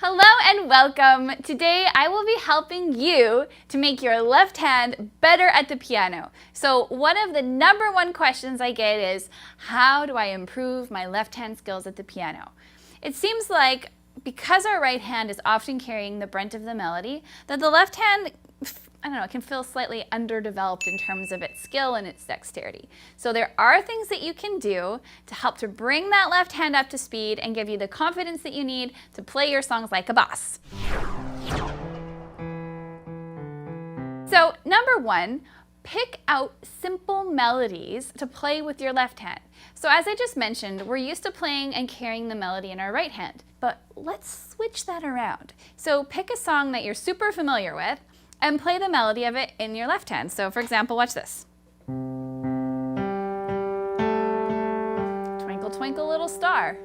Hello and welcome. Today I will be helping you to make your left hand better at the piano. So one of the #1 questions I get is, how do I improve my left hand skills at the piano? It seems like because our right hand is often carrying the brunt of the melody, that the left hand, can feel slightly underdeveloped in terms of its skill and its dexterity. So there are things that you can do to help to bring that left hand up to speed and give you the confidence that you need to play your songs like a boss. So #1, pick out simple melodies to play with your left hand. So as I just mentioned, we're used to playing and carrying the melody in our right hand, but let's switch that around. So pick a song that you're super familiar with and play the melody of it in your left hand. So for example, watch this. Twinkle, twinkle, little star.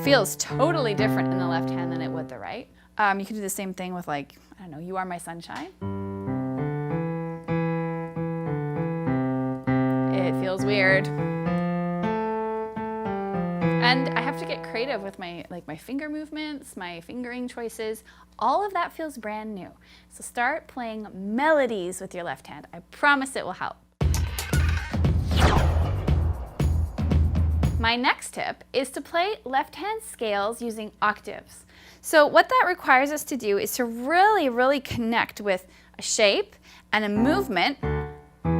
Feels totally different in the left hand than it would the right. You could do the same thing with You Are My Sunshine. It feels weird. And I have to get creative with my finger movements, my fingering choices. All of that feels brand new. So start playing melodies with your left hand. I promise it will help. My next tip is to play left hand scales using octaves. So what that requires us to do is to really connect with a shape and a movement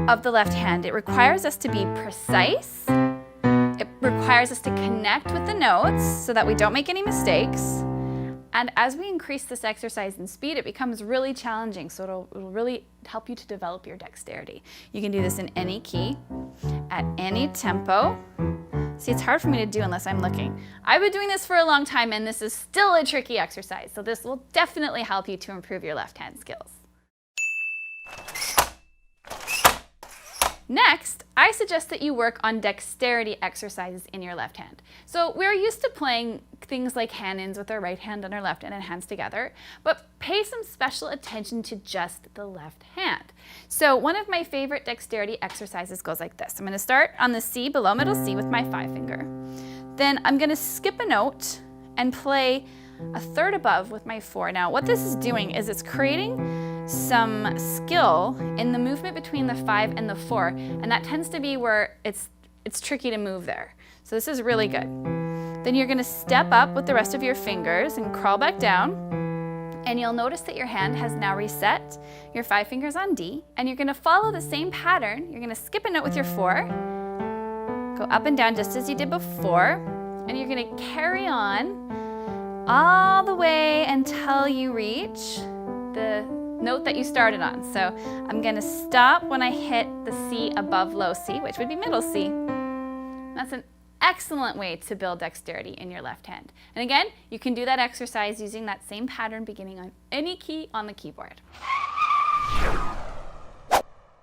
of the left hand. It requires us to be precise. It requires us to connect with the notes so that we don't make any mistakes. And as we increase this exercise in speed, it becomes really challenging, so it'll really help you to develop your dexterity. You can do this in any key, at any tempo. See, it's hard for me to do unless I'm looking. I've been doing this for a long time, and this is still a tricky exercise, so this will definitely help you to improve your left hand skills. Next, I suggest that you work on dexterity exercises in your left hand. So we're used to playing things like hand-ins with our right hand and our left hand and hands together, but pay some special attention to just the left hand. So one of my favorite dexterity exercises goes like this. I'm going to start on the C, below middle C, with my 5 finger. Then I'm going to skip a note and play a third above with my 4. Now what this is doing is it's creating some skill in the movement between the 5 and the 4, and that tends to be where it's tricky to move there. So this is really good. Then you're going to step up with the rest of your fingers and crawl back down, and you'll notice that your hand has now reset. Your 5 fingers on D, and you're going to follow the same pattern. You're going to skip a note with your 4, go up and down just as you did before, and you're going to carry on all the way until you reach the note that you started on. So I'm going to stop when I hit the C above low C, which would be middle C. That's an excellent way to build dexterity in your left hand. And again, you can do that exercise using that same pattern beginning on any key on the keyboard.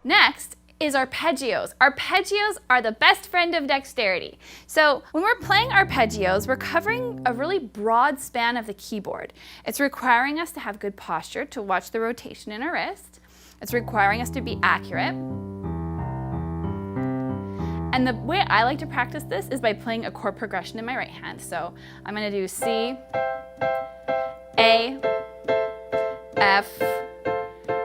Next is arpeggios. Arpeggios are the best friend of dexterity. So when we're playing arpeggios, we're covering a really broad span of the keyboard. It's requiring us to have good posture, to watch the rotation in our wrist. It's requiring us to be accurate. And the way I like to practice this is by playing a chord progression in my right hand. So I'm going to do C, A, F,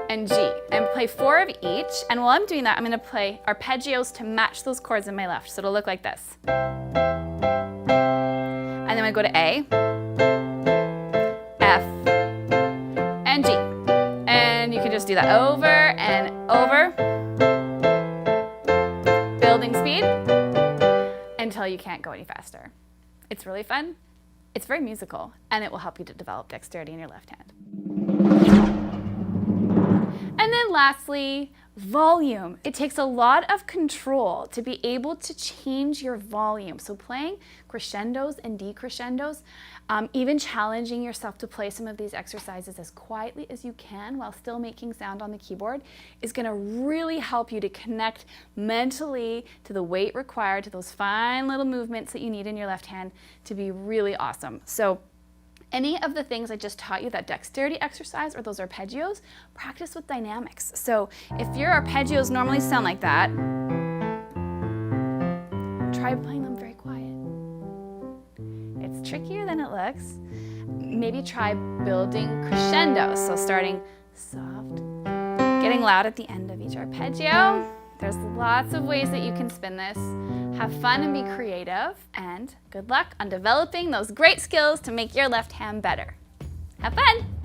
and G, and play 4 of each. And while I'm doing that, I'm going to play arpeggios to match those chords in my left. So it'll look like this. And then I go to A, F, and G. And you can just do that over and over, building speed until you can't go any faster. It's really fun, it's very musical, and it will help you to develop dexterity in your left hand. And then lastly, volume. It takes a lot of control to be able to change your volume. So playing crescendos and decrescendos, even challenging yourself to play some of these exercises as quietly as you can while still making sound on the keyboard is going to really help you to connect mentally to the weight required, to those fine little movements that you need in your left hand to be really awesome. So any of the things I just taught you, that dexterity exercise or those arpeggios, practice with dynamics. So if your arpeggios normally sound like that, try playing them very quiet. It's trickier than it looks, maybe try building crescendo. So starting soft, getting loud at the end of each arpeggio. There's lots of ways that you can spin this. Have fun and be creative, and good luck on developing those great skills to make your left hand better. Have fun!